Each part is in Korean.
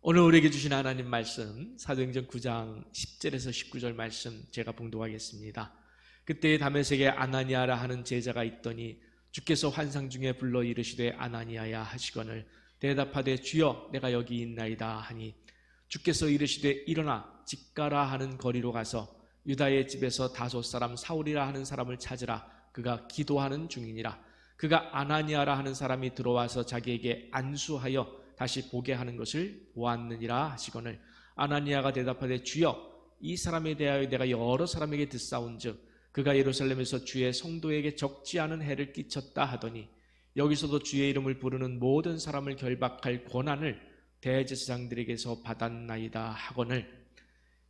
오늘 우리에게 주신 하나님 말씀 사도행전 9장 10절에서 19절 말씀 제가 봉독하겠습니다. 그때 다메섹에 아나니아라 하는 제자가 있더니 주께서 환상 중에 불러 이르시되 아나니아야 하시거늘 대답하되 주여 내가 여기 있나이다 하니 주께서 이르시되 일어나 직가라 하는 거리로 가서 유다의 집에서 다섯 사람 사울이라 하는 사람을 찾으라. 그가 기도하는 중이니라. 그가 아나니아라 하는 사람이 들어와서 자기에게 안수하여 다시 보게 하는 것을 보았느니라 하시거늘 아나니아가 대답하되 주여 이 사람에 대하여 내가 여러 사람에게 듣사온즉 그가 예루살렘에서 주의 성도에게 적지 않은 해를 끼쳤다 하더니 여기서도 주의 이름을 부르는 모든 사람을 결박할 권한을 대제사장들에게서 받았나이다 하거늘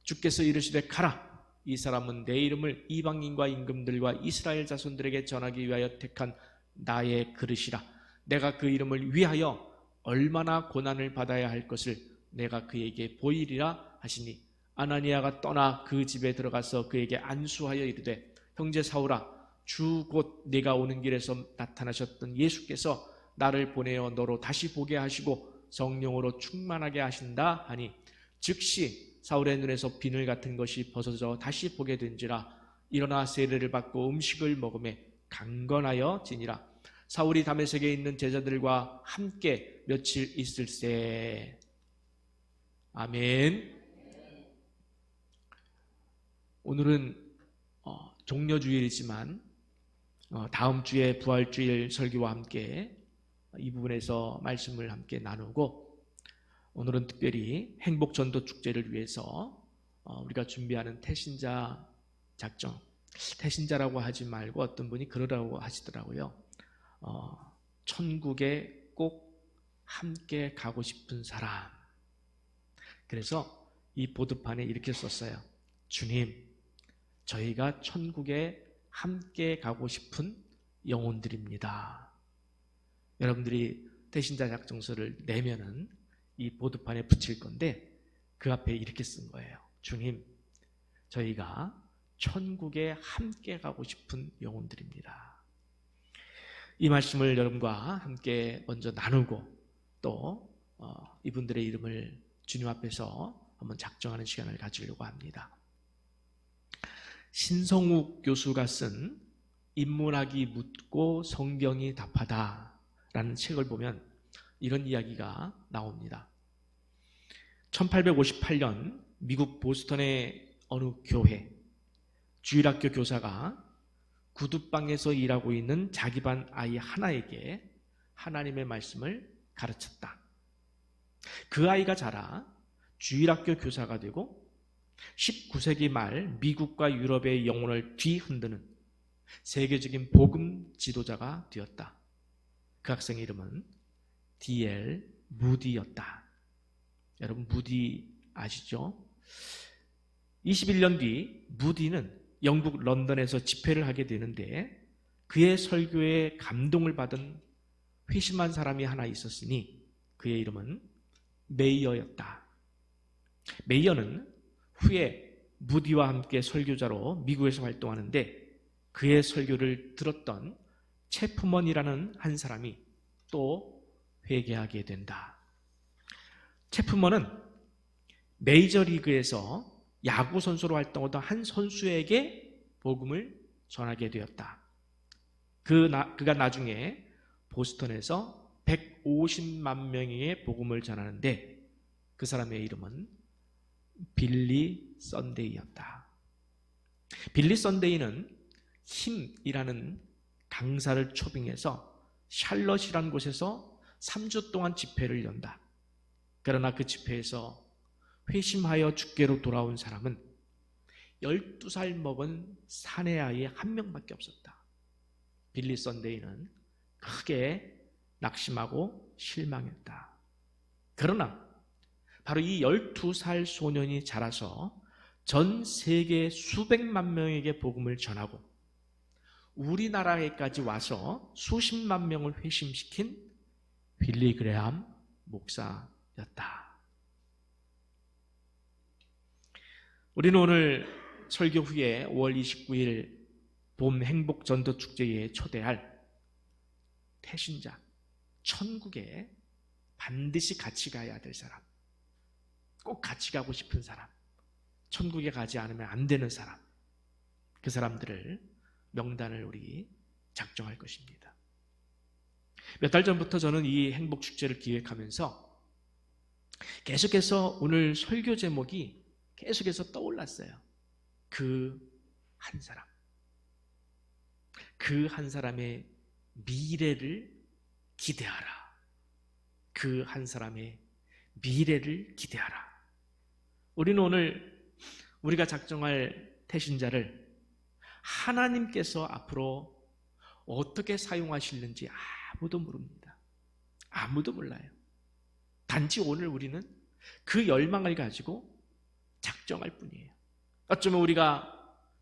주께서 이르시되 가라. 이 사람은 내 이름을 이방인과 임금들과 이스라엘 자손들에게 전하기 위하여 택한 나의 그릇이라. 내가 그 이름을 위하여 얼마나 고난을 받아야 할 것을 내가 그에게 보이리라 하시니 아나니아가 떠나 그 집에 들어가서 그에게 안수하여 이르되 형제 사울아 주 곧 네가 오는 길에서 나타나셨던 예수께서 나를 보내어 너로 다시 보게 하시고 성령으로 충만하게 하신다 하니 즉시 사울의 눈에서 비늘 같은 것이 벗어져 다시 보게 된지라. 일어나 세례를 받고 음식을 먹으매 강건하여 지니라. 사울이 다메섹에 있는 제자들과 함께 며칠 있을세. 아멘. 오늘은 종려주일이지만 다음 주에 부활주일 설교와 함께 이 부분에서 말씀을 함께 나누고 오늘은 특별히 행복전도축제를 위해서 우리가 준비하는 태신자 작정, 태신자라고 하지 말고 어떤 분이 그러라고 하시더라고요. 천국에 꼭 함께 가고 싶은 사람. 그래서 이 보드판에 이렇게 썼어요. 주님, 저희가 천국에 함께 가고 싶은 영혼들입니다. 여러분들이 태신자 작정서를 내면은 이 보드판에 붙일 건데 그 앞에 이렇게 쓴 거예요. 주님, 저희가 천국에 함께 가고 싶은 영혼들입니다. 이 말씀을 여러분과 함께 먼저 나누고 또 이분들의 이름을 주님 앞에서 한번 작정하는 시간을 가지려고 합니다. 신성욱 교수가 쓴 인문학이 묻고 성경이 답하다 라는 책을 보면 이런 이야기가 나옵니다. 1858년 미국 보스턴의 어느 교회 주일학교 교사가 구두방에서 일하고 있는 자기 반 아이 하나에게 하나님의 말씀을 가르쳤다. 그 아이가 자라 주일학교 교사가 되고 19세기 말 미국과 유럽의 영혼을 뒤흔드는 세계적인 복음 지도자가 되었다. 그 학생의 이름은 D.L. 무디였다. 여러분 무디 아시죠? 21년 뒤 무디는 영국 런던에서 집회를 하게 되는데 그의 설교에 감동을 받은 회심한 사람이 하나 있었으니 그의 이름은 메이어였다. 메이어는 후에 무디와 함께 설교자로 미국에서 활동하는데 그의 설교를 들었던 체프먼이라는 한 사람이 또 회개하게 된다. 체프먼은 메이저리그에서 야구 선수로 활동하던 한 선수에게 복음을 전하게 되었다. 그가 나중에 보스턴에서 150만 명에게 복음을 전하는데 그 사람의 이름은 빌리 썬데이였다. 빌리 썬데이는 힘이라는 강사를 초빙해서 샬럿이라는 곳에서 3주 동안 집회를 연다. 그러나 그 집회에서 회심하여 주께로 돌아온 사람은 12살 먹은 사내 아이 한 명밖에 없었다. 빌리 썬데이는 크게 낙심하고 실망했다. 그러나 바로 이 12살 소년이 자라서 전 세계 수백만 명에게 복음을 전하고 우리나라에까지 와서 수십만 명을 회심시킨 빌리 그레함 목사였다. 우리는 오늘 설교 후에 5월 29일 봄 행복전도축제에 초대할 태신자, 천국에 반드시 같이 가야 될 사람, 꼭 같이 가고 싶은 사람, 천국에 가지 않으면 안 되는 사람, 그 사람들을 명단을 우리 작정할 것입니다. 몇 달 전부터 저는 이 행복 축제를 기획하면서 계속해서 오늘 설교 제목이 계속해서 떠올랐어요. 그 한 사람, 그 한 사람의 미래를 기대하라. 그 한 사람의 미래를 기대하라. 우리는 오늘 우리가 작정할 태신자를 하나님께서 앞으로 어떻게 사용하실는지 아무도 모릅니다. 아무도 몰라요. 단지 오늘 우리는 그 열망을 가지고 작정할 뿐이에요. 어쩌면 우리가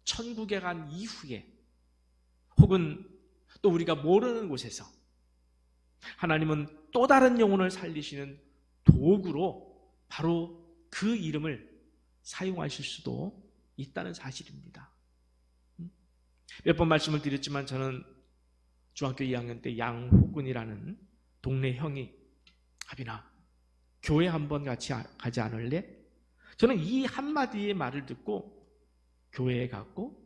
천국에 간 이후에 혹은 또 우리가 모르는 곳에서 하나님은 또 다른 영혼을 살리시는 도구로 바로 그 이름을 사용하실 수도 있다는 사실입니다. 몇 번 말씀을 드렸지만 저는 중학교 2학년 때 양호근이라는 동네 형이 하빈아 교회 한번 같이 가지 않을래? 저는 이 한마디의 말을 듣고 교회에 갔고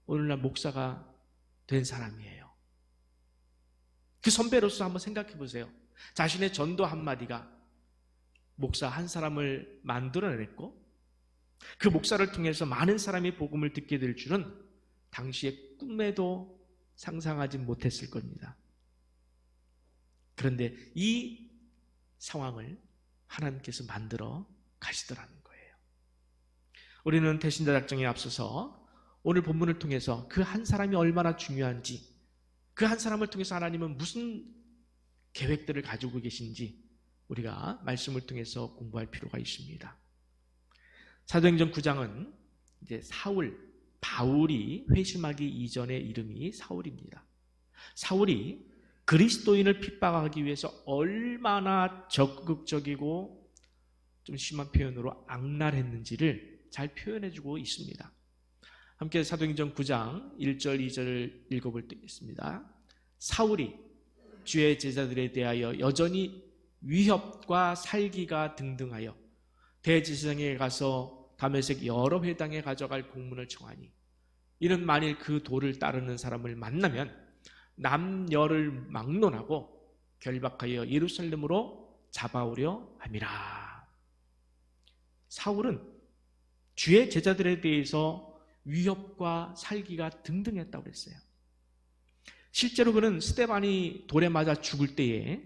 오늘날 목사가 된 사람이에요. 그 선배로서 한번 생각해 보세요. 자신의 전도 한마디가 목사 한 사람을 만들어냈고 그 목사를 통해서 많은 사람이 복음을 듣게 될 줄은 당시에 꿈에도 상상하지 못했을 겁니다. 그런데 이 상황을 하나님께서 만들어 가시더라는 거예요. 우리는 태신자 작정에 앞서서 오늘 본문을 통해서 그 한 사람이 얼마나 중요한지, 그 한 사람을 통해서 하나님은 무슨 계획들을 가지고 계신지 우리가 말씀을 통해서 공부할 필요가 있습니다. 사도행전 9장은 이제 바울이 회심하기 이전의 이름이 사울입니다. 사울이 그리스도인을 핍박하기 위해서 얼마나 적극적이고 좀 심한 표현으로 악랄했는지를 잘 표현해주고 있습니다. 함께 사도행전 9장 1절 2절을 읽어보겠습니다. 사울이 주의 제자들에 대하여 여전히 위협과 살기가 등등하여 대제사장에게 가서 다메섹 여러 회당에 가져갈 공문을 청하니 이는 만일 그 도를 따르는 사람을 만나면 남녀를 막론하고 결박하여 예루살렘으로 잡아오려 함이라. 사울은 주의 제자들에 대해서 위협과 살기가 등등했다고 했어요. 실제로 그는 스데반이 돌에 맞아 죽을 때에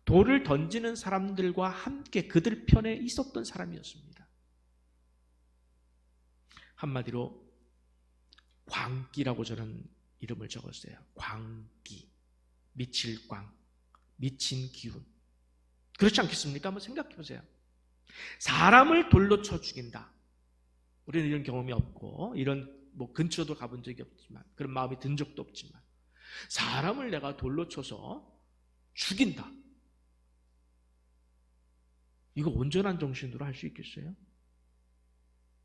돌을 던지는 사람들과 함께 그들 편에 있었던 사람이었습니다. 한마디로 광기라고 저는 이름을 적었어요. 광기, 미칠 광, 미친 기운. 그렇지 않겠습니까? 한번 생각해 보세요. 사람을 돌로 쳐 죽인다. 우리는 이런 경험이 없고 이런 근처도 가본 적이 없지만 그런 마음이 든 적도 없지만 사람을 내가 돌로 쳐서 죽인다. 이거 온전한 정신으로 할 수 있겠어요?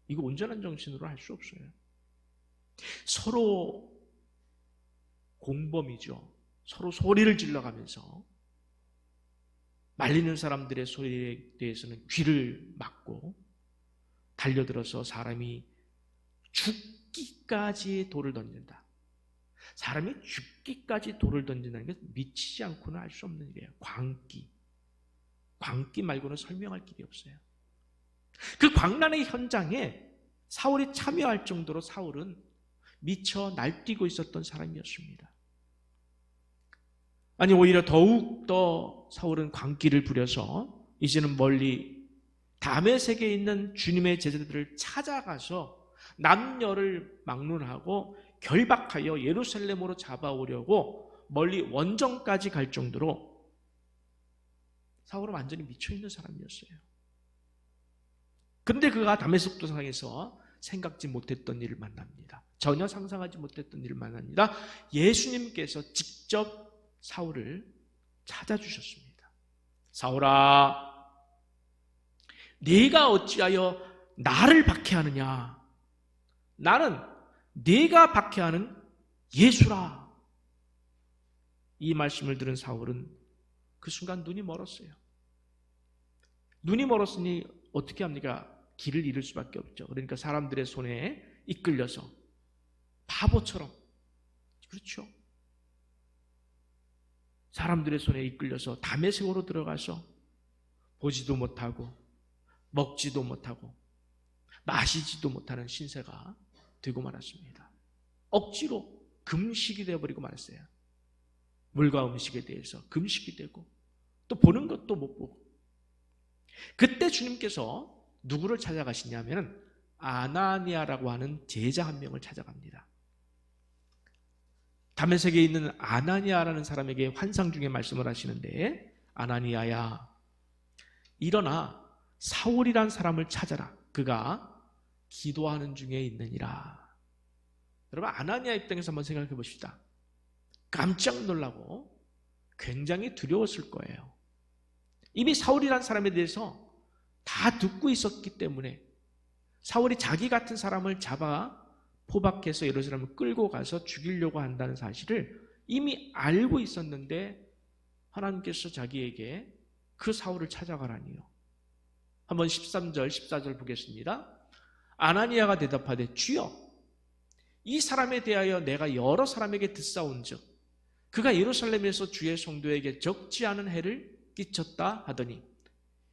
이거 온전한 정신으로 할 수 없어요. 서로 공범이죠. 서로 소리를 질러가면서 말리는 사람들의 소리에 대해서는 귀를 막고 달려들어서 사람이 죽기까지 돌을 던진다. 사람이 죽기까지 돌을 던진다는 게 미치지 않고는 알 수 없는 일이에요. 광기 말고는 설명할 길이 없어요. 그 광란의 현장에 사울이 참여할 정도로 사울은 미쳐 날뛰고 있었던 사람이었습니다. 아니 오히려 더욱더 사울은 광기를 부려서 이제는 멀리 다메섹에 있는 주님의 제자들을 찾아가서 남녀를 막론하고 결박하여 예루살렘으로 잡아오려고 멀리 원정까지 갈 정도로 사울은 완전히 미쳐있는 사람이었어요. 그런데 그가 다메섹 도상에서 생각지 못했던 일을 만납니다. 전혀 상상하지 못했던 일을 만납니다. 예수님께서 직접 사울을 찾아주셨습니다. 사울아, 네가 어찌하여 나를 박해하느냐? 나는 네가 박해하는 예수라. 이 말씀을 들은 사울은 그 순간 눈이 멀었어요. 눈이 멀었으니 어떻게 합니까? 길을 잃을 수밖에 없죠. 그러니까 사람들의 손에 이끌려서 바보처럼, 그렇죠? 사람들의 손에 이끌려서 다메섹으로 들어가서 보지도 못하고 먹지도 못하고 마시지도 못하는 신세가 되고 말았습니다. 억지로 금식이 되어버리고 말았어요. 물과 음식에 대해서 금식이 되고 또 보는 것도 못 보고. 그때 주님께서 누구를 찾아가시냐면 아나니아라고 하는 제자 한 명을 찾아갑니다. 다메섹에 있는 아나니아라는 사람에게 환상 중에 말씀을 하시는데, 아나니아야, 일어나 사울이란 사람을 찾아라. 그가 기도하는 중에 있느니라. 여러분, 아나니아 입장에서 한번 생각해 보십시다. 깜짝 놀라고 굉장히 두려웠을 거예요. 이미 사울이란 사람에 대해서 다 듣고 있었기 때문에 사울이 자기 같은 사람을 잡아 포박해서 예루살렘을 끌고 가서 죽이려고 한다는 사실을 이미 알고 있었는데 하나님께서 자기에게 그 사울을 찾아가라니요. 한번 13절, 14절 보겠습니다. 아나니아가 대답하되 주여, 이 사람에 대하여 내가 여러 사람에게 듣사온즉 그가 예루살렘에서 주의 성도에게 적지 않은 해를 끼쳤다 하더니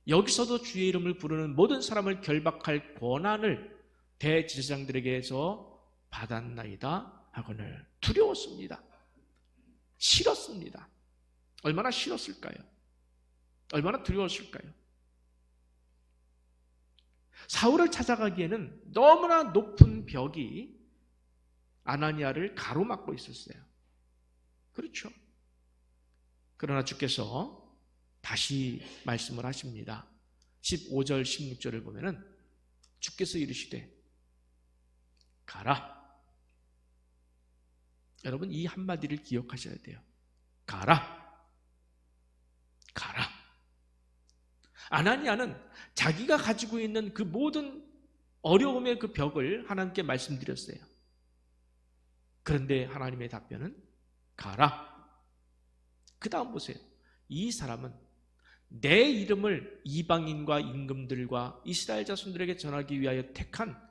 여기서도 주의 이름을 부르는 모든 사람을 결박할 권한을 대제사장들에게서 받았나이다 하거늘. 두려웠습니다. 싫었습니다. 얼마나 싫었을까요? 얼마나 두려웠을까요? 사울을 찾아가기에는 너무나 높은 벽이 아나니아를 가로막고 있었어요. 그렇죠? 그러나 주께서 다시 말씀을 하십니다. 15절 16절을 보면은 주께서 이르시되 가라. 여러분, 이 한마디를 기억하셔야 돼요. 가라. 가라. 아나니아는 자기가 가지고 있는 그 모든 어려움의 그 벽을 하나님께 말씀드렸어요. 그런데 하나님의 답변은 가라. 그 다음 보세요. 이 사람은 내 이름을 이방인과 임금들과 이스라엘 자손들에게 전하기 위하여 택한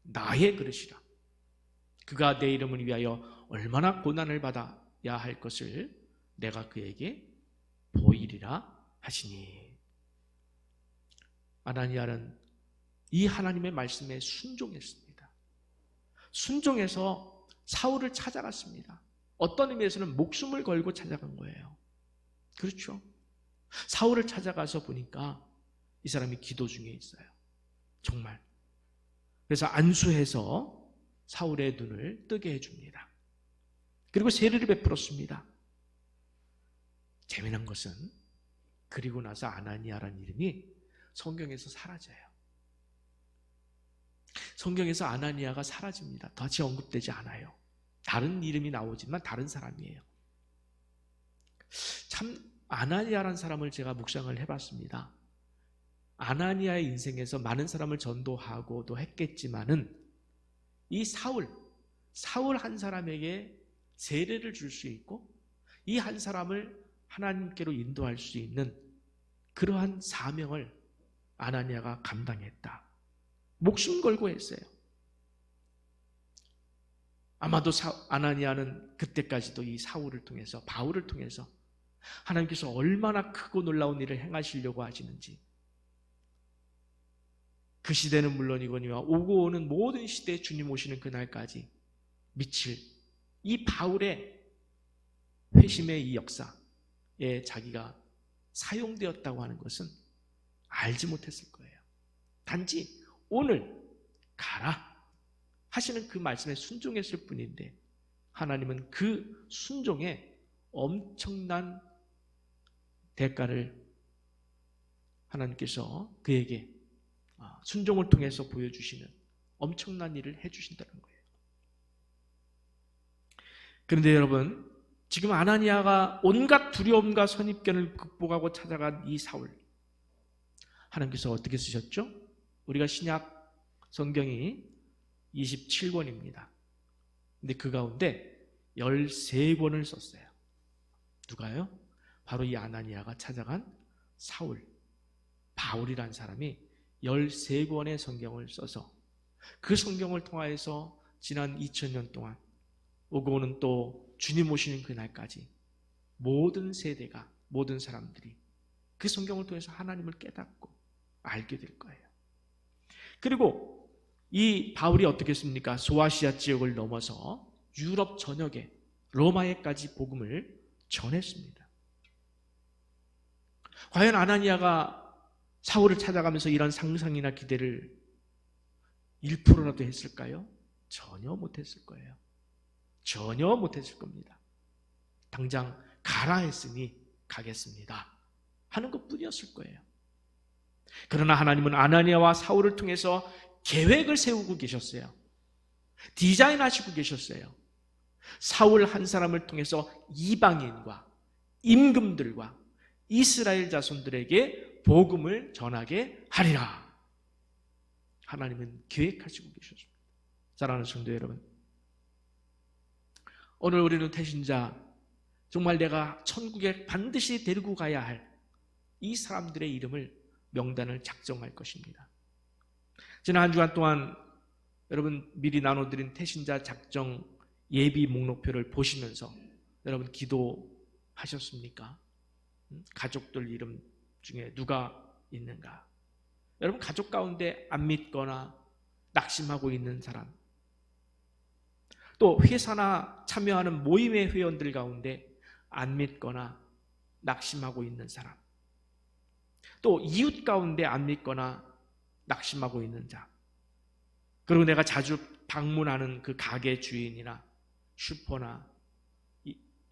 나의 그릇이라. 그가 내 이름을 위하여 얼마나 고난을 받아야 할 것을 내가 그에게 보이리라 하시니. 아나니아는 이 하나님의 말씀에 순종했습니다. 순종해서 사울을 찾아갔습니다. 어떤 의미에서는 목숨을 걸고 찾아간 거예요. 그렇죠? 사울을 찾아가서 보니까 이 사람이 기도 중에 있어요. 정말. 그래서 안수해서 사울의 눈을 뜨게 해줍니다. 그리고 세례를 베풀었습니다. 재미난 것은 그리고 나서 아나니아라는 이름이 성경에서 사라져요. 성경에서 아나니아가 사라집니다. 다시 언급되지 않아요. 다른 이름이 나오지만 다른 사람이에요. 참 아나니아라는 사람을 제가 묵상을 해봤습니다. 아나니아의 인생에서 많은 사람을 전도하고도 했겠지만은 이 사울 한 사람에게 세례를 줄 수 있고 이 한 사람을 하나님께로 인도할 수 있는 그러한 사명을 아나니아가 감당했다. 목숨 걸고 했어요. 아마도 아나니아는 그때까지도 이 사울을 통해서, 바울을 통해서 하나님께서 얼마나 크고 놀라운 일을 행하시려고 하시는지, 그 시대는 물론이거니와 오고 오는 모든 시대에 주님 오시는 그날까지 미칠 이 바울의 회심의 이 역사에 자기가 사용되었다고 하는 것은 알지 못했을 거예요. 단지 오늘 가라 하시는 그 말씀에 순종했을 뿐인데 하나님은 그 순종에 엄청난 대가를 하나님께서 그에게 순종을 통해서 보여주시는 엄청난 일을 해주신다는 거예요. 그런데 여러분, 지금 아나니아가 온갖 두려움과 선입견을 극복하고 찾아간 이 사울, 하나님께서 어떻게 쓰셨죠? 우리가 신약 성경이 27권입니다. 근데 그 가운데 13권을 썼어요. 누가요? 바로 이 아나니아가 찾아간 사울, 바울이라는 사람이 13권의 성경을 써서 그 성경을 통하여서 지난 2000년 동안 오고 오는 또 주님 오시는 그날까지 모든 세대가, 모든 사람들이 그 성경을 통해서 하나님을 깨닫고 알게 될 거예요. 그리고 이 바울이 어떻게 했습니까? 소아시아 지역을 넘어서 유럽 전역에, 로마에까지 복음을 전했습니다. 과연 아나니아가 사울을 찾아가면서 이런 상상이나 기대를 1%라도 했을까요? 전혀 못했을 거예요. 전혀 못했을 겁니다. 당장 가라 했으니 가겠습니다 하는 것뿐이었을 거예요. 그러나 하나님은 아나니아와 사울을 통해서 계획을 세우고 계셨어요. 디자인하시고 계셨어요. 사울 한 사람을 통해서 이방인과 임금들과 이스라엘 자손들에게 복음을 전하게 하리라. 하나님은 계획하시고 계셨습니다. 사랑하는 성도 여러분, 오늘 우리는 태신자, 정말 내가 천국에 반드시 데리고 가야 할 이 사람들의 이름을, 명단을 작성할 것입니다. 지난 한 주간 동안 여러분 미리 나눠드린 태신자 작정 예비 목록표를 보시면서 여러분 기도하셨습니까? 가족들 이름 중에 누가 있는가? 여러분 가족 가운데 안 믿거나 낙심하고 있는 사람, 또 회사나 참여하는 모임의 회원들 가운데 안 믿거나 낙심하고 있는 사람, 또 이웃 가운데 안 믿거나 낙심하고 있는 자, 그리고 내가 자주 방문하는 그 가게 주인이나 슈퍼나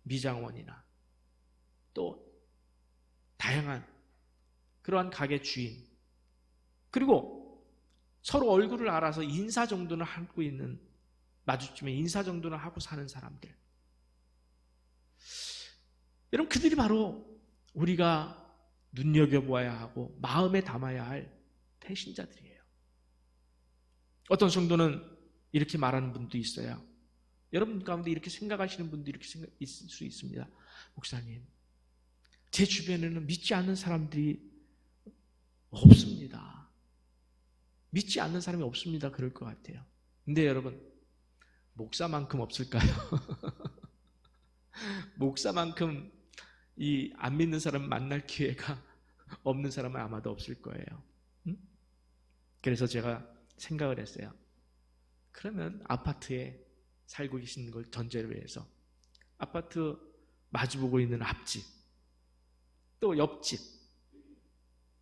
미장원이나 또 다양한 그러한 가게 주인, 그리고 서로 얼굴을 알아서 인사 정도는 하고 있는, 마주치면 인사 정도는 하고 사는 사람들, 여러분 그들이 바로 우리가 눈여겨보아야 하고 마음에 담아야 할 태신자들이에요. 어떤 성도는 이렇게 말하는 분도 있어요. 여러분 가운데 이렇게 생각하시는 분도 이렇게 있을 수 있습니다. 목사님, 제 주변에는 믿지 않는 사람들이 없습니다. 믿지 않는 사람이 없습니다. 그럴 것 같아요. 근데 여러분, 목사만큼 없을까요? 목사만큼 이 안 믿는 사람 만날 기회가 없는 사람은 아마도 없을 거예요. 그래서 제가 생각을 했어요. 그러면 아파트에 살고 계시는 걸 전제로 해서 아파트 마주보고 있는 앞집, 또 옆집,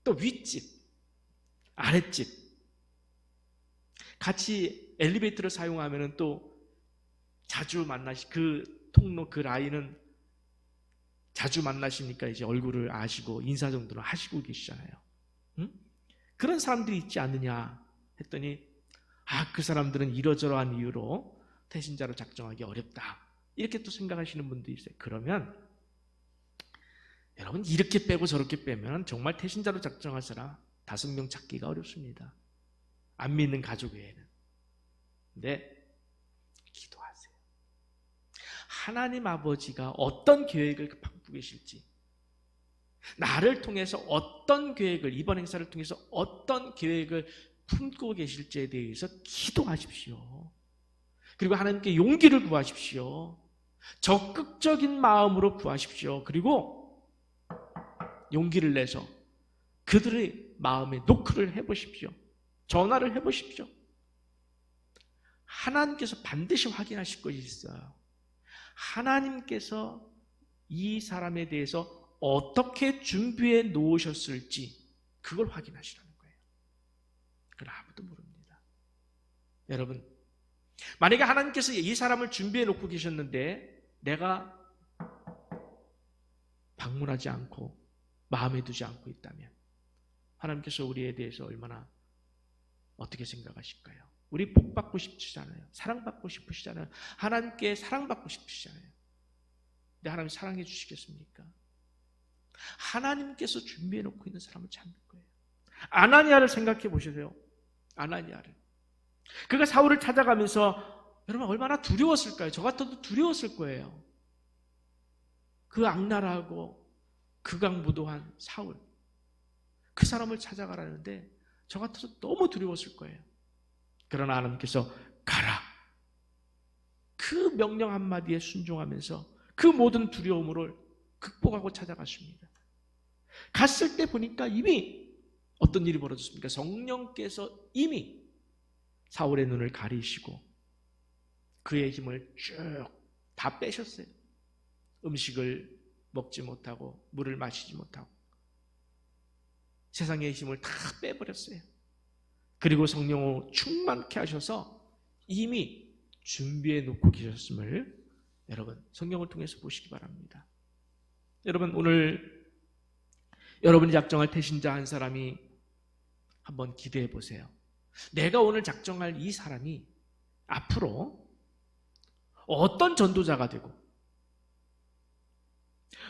또 윗집, 아랫집, 같이 엘리베이터를 사용하면 또 자주 그 통로, 그 라인은 자주 만나시니까 이제 얼굴을 아시고 인사 정도는 하시고 계시잖아요. 그런 사람들이 있지 않느냐 했더니, 그 사람들은 이러저러한 이유로 태신자로 작정하기 어렵다, 이렇게 또 생각하시는 분도 있어요. 그러면 여러분, 이렇게 빼고 저렇게 빼면 정말 태신자로 작정할 사람 5명 찾기가 어렵습니다. 안 믿는 가족 외에는. 근데 기도하세요. 하나님 아버지가 어떤 계획을 갖고 계실지, 나를 통해서 어떤 계획을, 이번 행사를 통해서 어떤 계획을 품고 계실지에 대해서 기도하십시오. 그리고 하나님께 용기를 구하십시오. 적극적인 마음으로 구하십시오. 그리고 용기를 내서 그들의 마음에 노크를 해보십시오. 전화를 해보십시오. 하나님께서 반드시 확인하실 것이 있어요. 하나님께서 이 사람에 대해서 어떻게 준비해 놓으셨을지 그걸 확인하시라는 거예요. 그걸 아무도 모릅니다. 여러분, 만약에 하나님께서 이 사람을 준비해 놓고 계셨는데 내가 방문하지 않고 마음에 두지 않고 있다면 하나님께서 우리에 대해서 얼마나 어떻게 생각하실까요? 우리 복받고 싶으시잖아요. 사랑받고 싶으시잖아요. 하나님께 사랑받고 싶으시잖아요. 근데 하나님 사랑해 주시겠습니까? 하나님께서 준비해 놓고 있는 사람을 찾는 거예요. 아나니아를 생각해 보세요. 아나니아를. 그가 사울을 찾아가면서 여러분 얼마나 두려웠을까요? 저 같아도 두려웠을 거예요. 그 악랄하고 극악무도한 사울, 그 사람을 찾아가라는데 저 같아서 너무 두려웠을 거예요. 그러나 하나님께서 가라. 그 명령 한마디에 순종하면서 그 모든 두려움을 극복하고 찾아갔습니다. 갔을 때 보니까 이미 어떤 일이 벌어졌습니까? 성령께서 이미 사울의 눈을 가리시고 그의 힘을 쭉 다 빼셨어요. 음식을 먹지 못하고 물을 마시지 못하고 세상의 힘을 다 빼버렸어요. 그리고 성령으로 충만케 하셔서 이미 준비해 놓고 계셨음을 여러분 성경을 통해서 보시기 바랍니다. 여러분 오늘 여러분이 작정할 태신자 한 사람이 한번 기대해 보세요. 내가 오늘 작정할 이 사람이 앞으로 어떤 전도자가 되고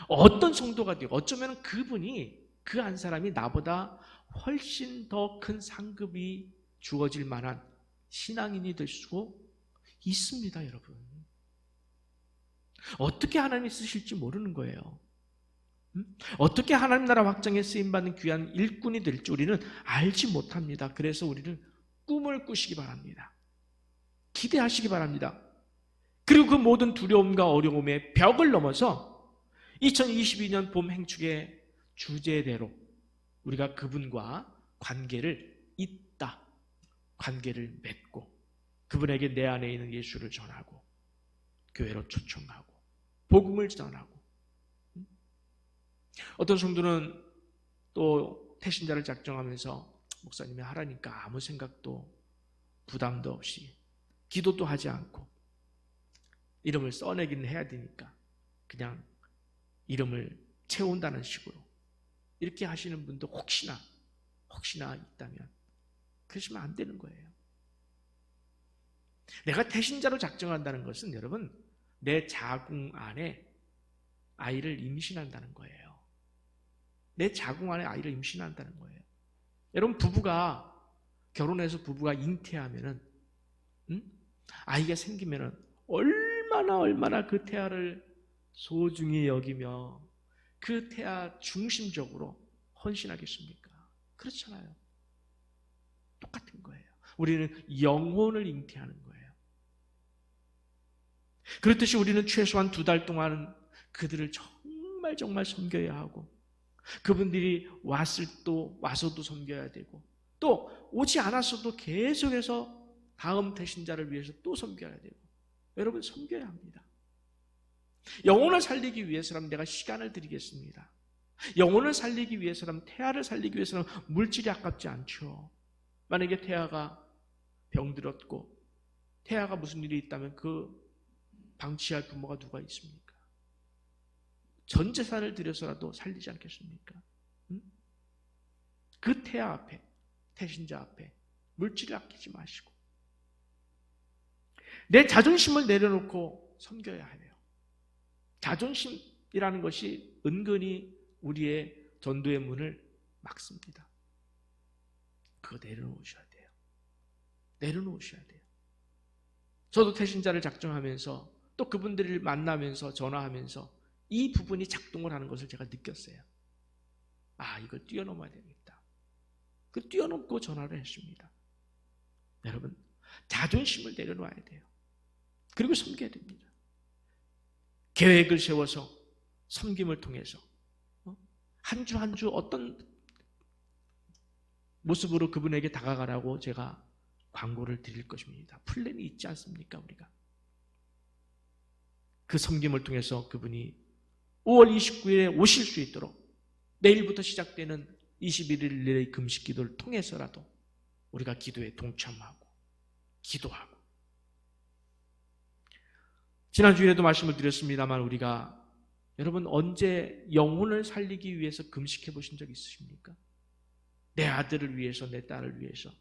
어떤 성도가 되고 어쩌면 그분이 그 한 사람이 나보다 훨씬 더 큰 상급이 주어질 만한 신앙인이 될 수 있습니다, 여러분. 어떻게 하나님이 쓰실지 모르는 거예요. 어떻게 하나님 나라 확장에 쓰임받는 귀한 일꾼이 될지 우리는 알지 못합니다. 그래서 우리는 꿈을 꾸시기 바랍니다. 기대하시기 바랍니다. 그리고 그 모든 두려움과 어려움의 벽을 넘어서 2022년 봄 행축의 주제대로 우리가 그분과 관계를 잇다, 관계를 맺고 그분에게 내 안에 있는 예수를 전하고 교회로 초청하고 복음을 전하고 어떤 성도는 또 태신자를 작정하면서 목사님이 하라니까 아무 생각도 부담도 없이 기도도 하지 않고 이름을 써내기는 해야 되니까 그냥 이름을 채운다는 식으로 이렇게 하시는 분도 혹시나 있다면 그러시면 안 되는 거예요. 내가 태신자로 작정한다는 것은 여러분 내 자궁 안에 아이를 임신한다는 거예요. 내 자궁 안에 아이를 임신한다는 거예요. 여러분 부부가 결혼해서 부부가 잉태하면은 아이가 생기면은 얼마나 그 태아를 소중히 여기며 그 태아 중심적으로 헌신하겠습니까? 그렇잖아요. 똑같은 거예요. 우리는 영혼을 잉태하는 거예요. 그렇듯이 우리는 최소한 2달 동안 그들을 정말 섬겨야 하고 그분들이 와서도 섬겨야 되고 또 오지 않았어도 계속해서 다음 태신자를 위해서 또 섬겨야 되고 여러분 섬겨야 합니다. 영혼을 살리기 위해서라면 내가 시간을 드리겠습니다. 영혼을 살리기 위해서라면 태아를 살리기 위해서는 물질이 아깝지 않죠. 만약에 태아가 병들었고 태아가 무슨 일이 있다면 그 방치할 부모가 누가 있습니까? 전 재산을 들여서라도 살리지 않겠습니까? 그 태아 앞에 태신자 앞에 물질을 아끼지 마시고 내 자존심을 내려놓고 섬겨야 해요. 자존심이라는 것이 은근히 우리의 전도의 문을 막습니다. 그거 내려놓으셔야 돼요. 내려놓으셔야 돼요. 저도 태신자를 작정하면서 또 그분들을 만나면서 전화하면서 이 부분이 작동을 하는 것을 제가 느꼈어요. 아, 이걸 뛰어넘어야 되겠다. 그 뛰어넘고 전화를 했습니다. 여러분, 자존심을 내려놔야 돼요. 그리고 섬겨야 됩니다. 계획을 세워서 섬김을 통해서 한 주 한 주 어떤 모습으로 그분에게 다가가라고 제가 광고를 드릴 것입니다. 플랜이 있지 않습니까? 우리가 그 섬김을 통해서 그분이 5월 29일에 오실 수 있도록 내일부터 시작되는 21일의 금식 기도를 통해서라도 우리가 기도에 동참하고 기도하고 지난주에도 말씀을 드렸습니다만 우리가 여러분 언제 영혼을 살리기 위해서 금식해 보신 적 있으십니까? 내 아들을 위해서 내 딸을 위해서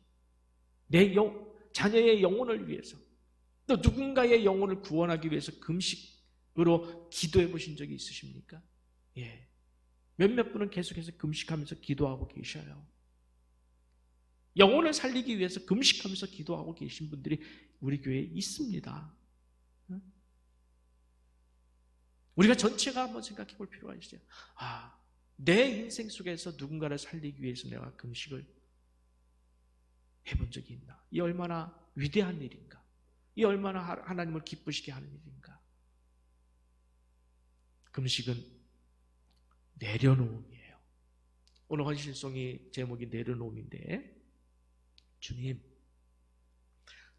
내 자녀의 영혼을 위해서 또 누군가의 영혼을 구원하기 위해서 금식으로 기도해 보신 적이 있으십니까? 예. 몇몇 분은 계속해서 금식하면서 기도하고 계셔요. 영혼을 살리기 위해서 금식하면서 기도하고 계신 분들이 우리 교회에 있습니다. 우리가 전체가 한번 생각해 볼 필요가 있어요. 아, 내 인생 속에서 누군가를 살리기 위해서 내가 금식을 해본 적이 있나? 이 얼마나 위대한 일인가? 이 얼마나 하나님을 기쁘시게 하는 일인가? 금식은 내려놓음이에요. 오늘 헌신송이 제목이 내려놓음인데, 주님,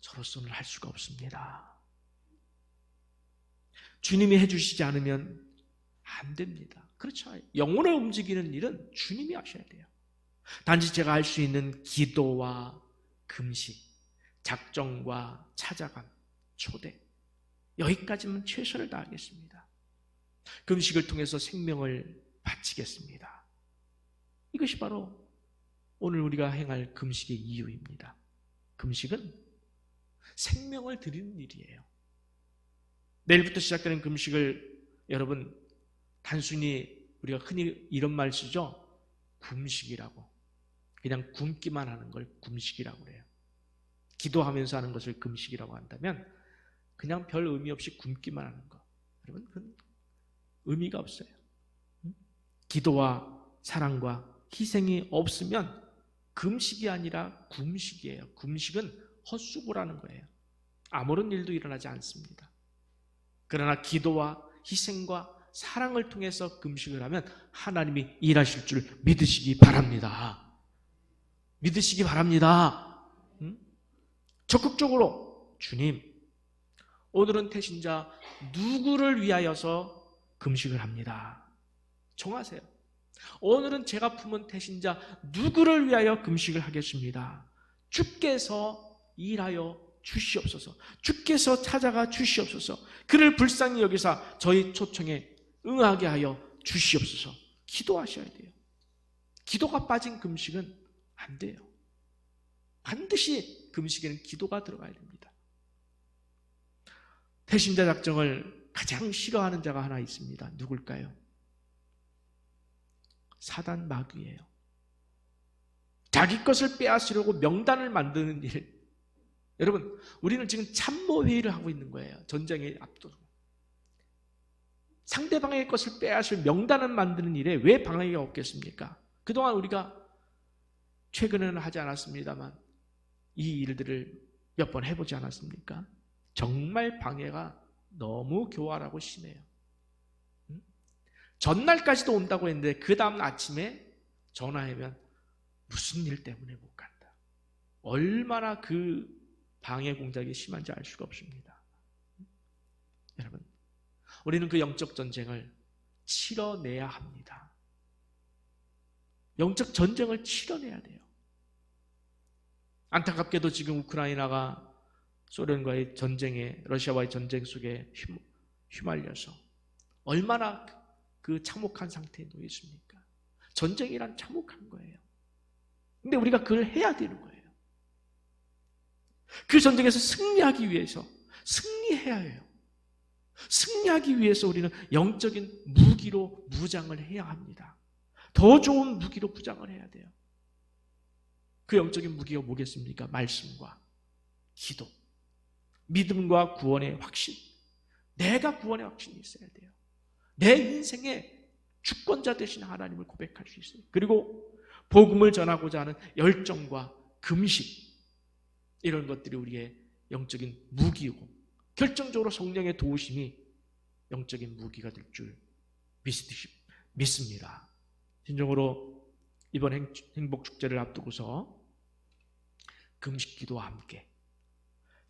저로서는 할 수가 없습니다. 주님이 해주시지 않으면 안 됩니다. 그렇죠. 영혼을 움직이는 일은 주님이 하셔야 돼요. 단지 제가 할 수 있는 기도와 금식, 작정과 찾아감, 초대, 여기까지만 최선을 다하겠습니다. 금식을 통해서 생명을 바치겠습니다. 이것이 바로 오늘 우리가 행할 금식의 이유입니다. 금식은 생명을 드리는 일이에요. 내일부터 시작되는 금식을 여러분 단순히 우리가 흔히 이런 말 쓰죠. 굶식이라고. 그냥 굶기만 하는 걸 금식이라고 그래요. 기도하면서 하는 것을 금식이라고 한다면 그냥 별 의미 없이 굶기만 하는 거. 여러분 그건 의미가 없어요. 기도와 사랑과 희생이 없으면 금식이 아니라 굶식이에요. 금식은 헛수고라는 거예요. 아무런 일도 일어나지 않습니다. 그러나 기도와 희생과 사랑을 통해서 금식을 하면 하나님이 일하실 줄 믿으시기 바랍니다. 믿으시기 바랍니다. 적극적으로 주님, 오늘은 태신자 누구를 위하여서 금식을 합니다. 정하세요. 오늘은 제가 품은 태신자 누구를 위하여 금식을 하겠습니다. 주께서 일하여 주시옵소서. 주께서 찾아가 주시옵소서. 그를 불쌍히 여기사 저희 초청에 응하게 하여 주시옵소서. 기도하셔야 돼요. 기도가 빠진 금식은 안 돼요. 반드시 금식에는 기도가 들어가야 됩니다. 태신자 작정을 가장 싫어하는 자가 하나 있습니다. 누굴까요? 사단 마귀예요. 자기 것을 빼앗으려고 명단을 만드는 일. 여러분, 우리는 지금 참모회의를 하고 있는 거예요. 전쟁에 앞두고. 상대방의 것을 빼앗을 명단을 만드는 일에 왜 방해가 없겠습니까? 그동안 우리가 최근에는 하지 않았습니다만 이 일들을 몇 번 해보지 않았습니까? 정말 방해가 너무 교활하고 심해요. 전날까지도 온다고 했는데 그 다음 아침에 전화하면 무슨 일 때문에 못 간다. 얼마나 그 방해 공작이 심한지 알 수가 없습니다. 여러분, 우리는 그 영적 전쟁을 치러내야 합니다. 영적 전쟁을 치러내야 돼요. 안타깝게도 지금 우크라이나가 소련과의 전쟁에, 러시아와의 전쟁 속에 휘말려서 얼마나 그 참혹한 상태에 놓여 있습니까? 전쟁이란 참혹한 거예요. 근데 우리가 그걸 해야 되는 거예요. 그 전쟁에서 승리하기 위해서 승리해야 해요. 승리하기 위해서 우리는 영적인 무기로 무장을 해야 합니다. 더 좋은 무기로 무장을 해야 돼요. 그 영적인 무기가 뭐겠습니까? 말씀과 기도, 믿음과 구원의 확신. 내가 구원의 확신이 있어야 돼요. 내 인생의 주권자 되신 하나님을 고백할 수 있어요. 그리고 복음을 전하고자 하는 열정과 금식, 이런 것들이 우리의 영적인 무기이고 결정적으로 성령의 도우심이 영적인 무기가 될 줄 믿습니다. 진정으로 이번 행복축제를 앞두고서 금식기도와 함께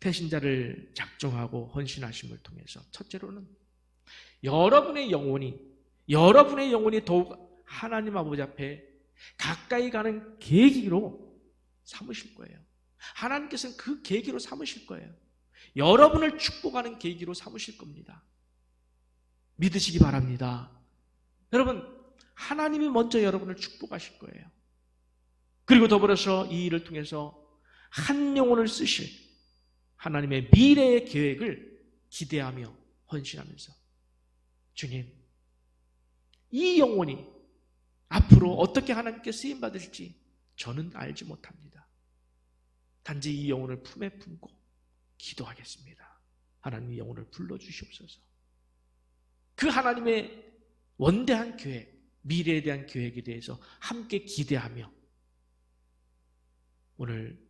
태신자를 작정하고 헌신하심을 통해서 첫째로는 여러분의 영혼이 더욱 하나님 아버지 앞에 가까이 가는 계기로 삼으실 거예요. 하나님께서는 그 계기로 삼으실 거예요. 여러분을 축복하는 계기로 삼으실 겁니다. 믿으시기 바랍니다. 여러분, 하나님이 먼저 여러분을 축복하실 거예요. 그리고 더불어서 이 일을 통해서 한 영혼을 쓰실 하나님의 미래의 계획을 기대하며 헌신하면서 주님, 이 영혼이 앞으로 어떻게 하나님께 쓰임받을지 저는 알지 못합니다. 단지 이 영혼을 품에 품고 기도하겠습니다. 하나님 이 영혼을 불러주시옵소서. 그 하나님의 원대한 계획, 미래에 대한 계획에 대해서 함께 기대하며 오늘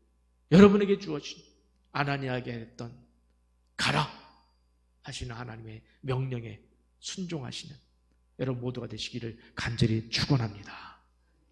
여러분에게 주어진 아나니아에게 했던 가라 하시는 하나님의 명령에 순종하시는 여러분 모두가 되시기를 간절히 축원합니다.